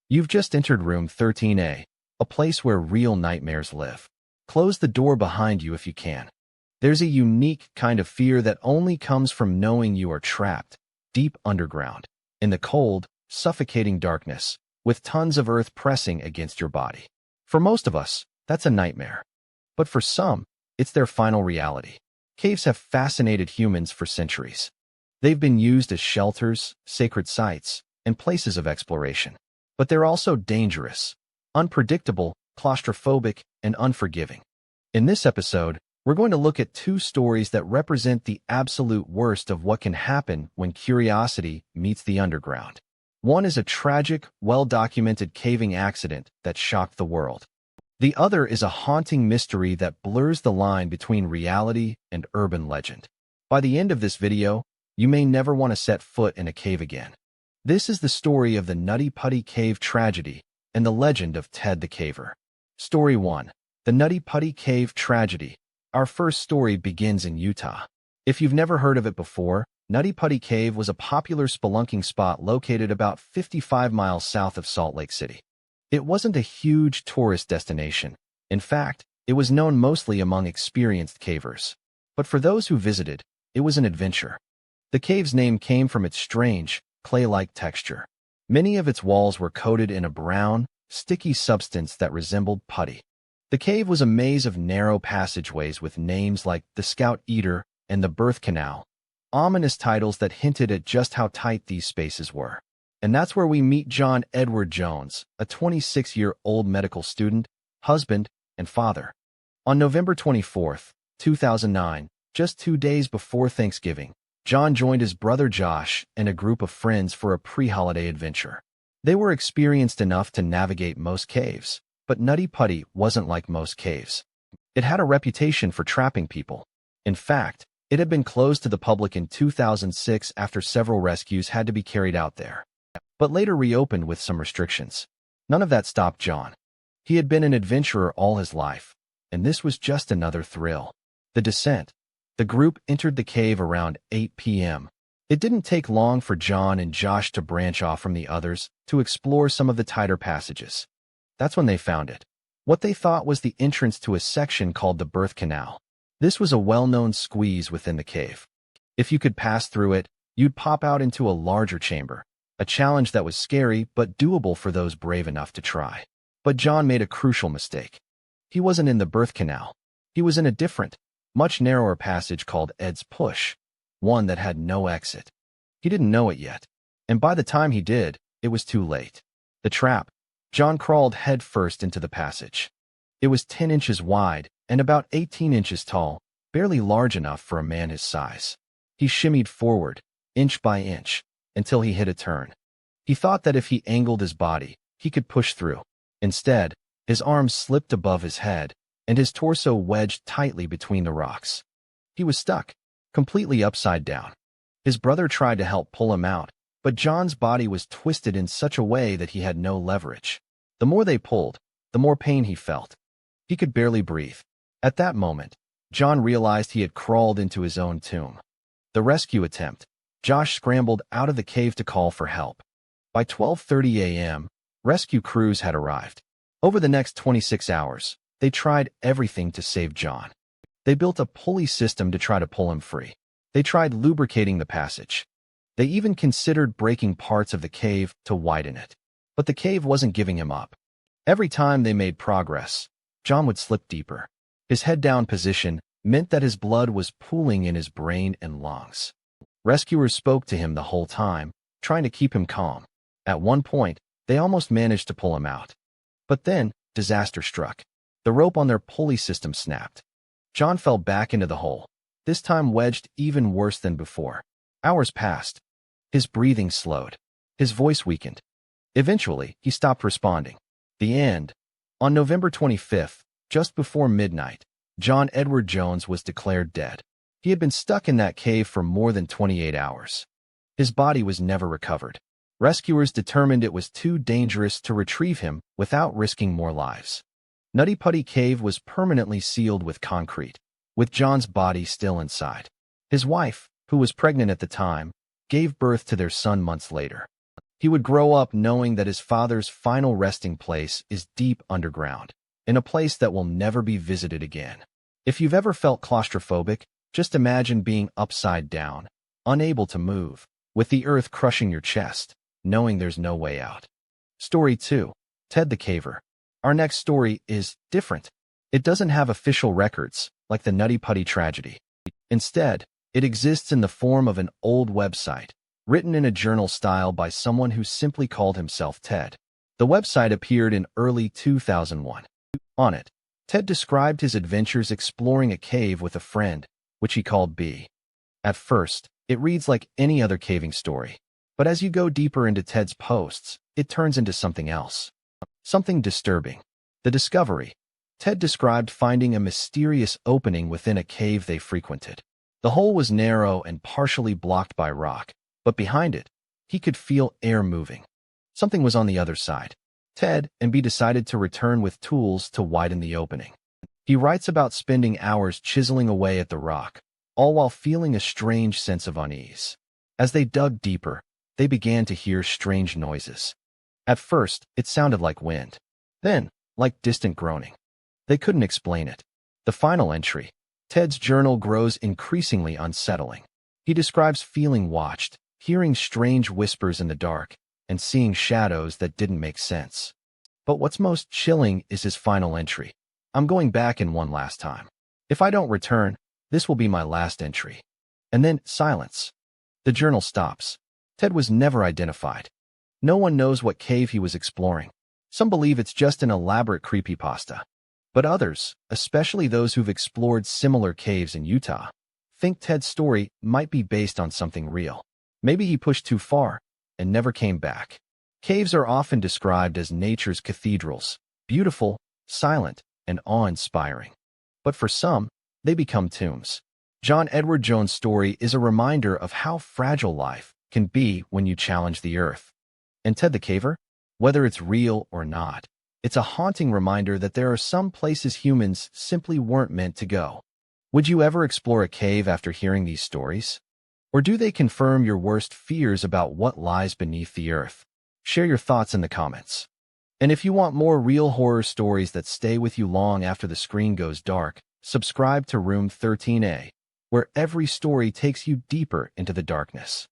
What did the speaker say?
You've just entered room 13A, a place where real nightmares live. Close the door behind you if you can. There's a unique kind of fear that only comes from knowing you are trapped, deep underground, in the cold, suffocating darkness, with tons of earth pressing against your body. For most of us, that's a nightmare. But for some, it's their final reality. Caves have fascinated humans for centuries. They've been used as shelters, sacred sites, and places of exploration. But they're also dangerous, unpredictable, claustrophobic, and unforgiving. In this episode, we're going to look at two stories that represent the absolute worst of what can happen when curiosity meets the underground. One is a tragic, well-documented caving accident that shocked the world. The other is a haunting mystery that blurs the line between reality and urban legend. By the end of this video, you may never want to set foot in a cave again. This is the story of the Nutty Putty Cave tragedy and the legend of Ted the Caver. Story 1. The Nutty Putty Cave tragedy. Our first story begins in Utah. If you've never heard of it before, Nutty Putty Cave was a popular spelunking spot located about 55 miles south of Salt Lake City. It wasn't a huge tourist destination. In fact, it was known mostly among experienced cavers. But for those who visited, it was an adventure. The cave's name came from its strange, clay-like texture. Many of its walls were coated in a brown, sticky substance that resembled putty. The cave was a maze of narrow passageways with names like the Scout Eater and the Birth Canal, ominous titles that hinted at just how tight these spaces were. And that's where we meet John Edward Jones, a 26-year-old medical student, husband, and father. On November 24, 2009, just 2 days before Thanksgiving, John joined his brother Josh and a group of friends for a pre-holiday adventure. They were experienced enough to navigate most caves, but Nutty Putty wasn't like most caves. It had a reputation for trapping people. In fact, it had been closed to the public in 2006 after several rescues had to be carried out there, but later reopened with some restrictions. None of that stopped John. He had been an adventurer all his life, and this was just another thrill. The descent. The group entered the cave around 8 p.m. It didn't take long for John and Josh to branch off from the others to explore some of the tighter passages. That's when they found it. What they thought was the entrance to a section called the Birth Canal. This was a well-known squeeze within the cave. If you could pass through it, you'd pop out into a larger chamber, a challenge that was scary but doable for those brave enough to try. But John made a crucial mistake. He wasn't in the Birth Canal. He was in a different, much narrower passage called Ed's Push, one that had no exit. He didn't know it yet, and by the time he did, it was too late. The trap. John crawled headfirst into the passage. It was 10 inches wide and about 18 inches tall, barely large enough for a man his size. He shimmied forward, inch by inch, until he hit a turn. He thought that if he angled his body, he could push through. Instead, his arms slipped above his head, and his torso wedged tightly between the rocks. He was stuck, completely upside down. His brother tried to help pull him out, but John's body was twisted in such a way that he had no leverage. The more they pulled, the more pain he felt. He could barely breathe. At that moment, John realized he had crawled into his own tomb. The rescue attempt. Josh scrambled out of the cave to call for help. By 12:30 a.m., rescue crews had arrived. Over the next 26 hours, they tried everything to save John. They built a pulley system to try to pull him free. They tried lubricating the passage. They even considered breaking parts of the cave to widen it. But the cave wasn't giving him up. Every time they made progress, John would slip deeper. His head-down position meant that his blood was pooling in his brain and lungs. Rescuers spoke to him the whole time, trying to keep him calm. At one point, they almost managed to pull him out. But then, disaster struck. The rope on their pulley system snapped. John fell back into the hole, this time wedged even worse than before. Hours passed. His breathing slowed. His voice weakened. Eventually, he stopped responding. The end. On November 25th, just before midnight, John Edward Jones was declared dead. He had been stuck in that cave for more than 28 hours. His body was never recovered. Rescuers determined it was too dangerous to retrieve him without risking more lives. Nutty Putty Cave was permanently sealed with concrete, with John's body still inside. His wife, who was pregnant at the time, gave birth to their son months later. He would grow up knowing that his father's final resting place is deep underground, in a place that will never be visited again. If you've ever felt claustrophobic, just imagine being upside down, unable to move, with the earth crushing your chest, knowing there's no way out. Story 2. Ted the Caver. Our next story is different. It doesn't have official records, like the Nutty Putty tragedy. Instead, it exists in the form of an old website, written in a journal style by someone who simply called himself Ted. The website appeared in early 2001. On it, Ted described his adventures exploring a cave with a friend, which he called B. At first, it reads like any other caving story, but as you go deeper into Ted's posts, it turns into something else. Something disturbing. The discovery. Ted described finding a mysterious opening within a cave they frequented. The hole was narrow and partially blocked by rock, but behind it, he could feel air moving. Something was on the other side. Ted and B decided to return with tools to widen the opening. He writes about spending hours chiseling away at the rock, all while feeling a strange sense of unease. As they dug deeper, they began to hear strange noises. At first, it sounded like wind. Then, like distant groaning. They couldn't explain it. The final entry. Ted's journal grows increasingly unsettling. He describes feeling watched, hearing strange whispers in the dark, and seeing shadows that didn't make sense. But what's most chilling is his final entry. I'm going back in one last time. If I don't return, this will be my last entry. And then silence. The journal stops. Ted was never identified. No one knows what cave he was exploring. Some believe it's just an elaborate creepypasta. But others, especially those who've explored similar caves in Utah, think Ted's story might be based on something real. Maybe he pushed too far and never came back. Caves are often described as nature's cathedrals, beautiful, silent, and awe-inspiring. But for some, they become tombs. John Edward Jones' story is a reminder of how fragile life can be when you challenge the earth. And Ted the Caver? Whether it's real or not, it's a haunting reminder that there are some places humans simply weren't meant to go. Would you ever explore a cave after hearing these stories? Or do they confirm your worst fears about what lies beneath the earth? Share your thoughts in the comments. And if you want more real horror stories that stay with you long after the screen goes dark, subscribe to Room 13A, where every story takes you deeper into the darkness.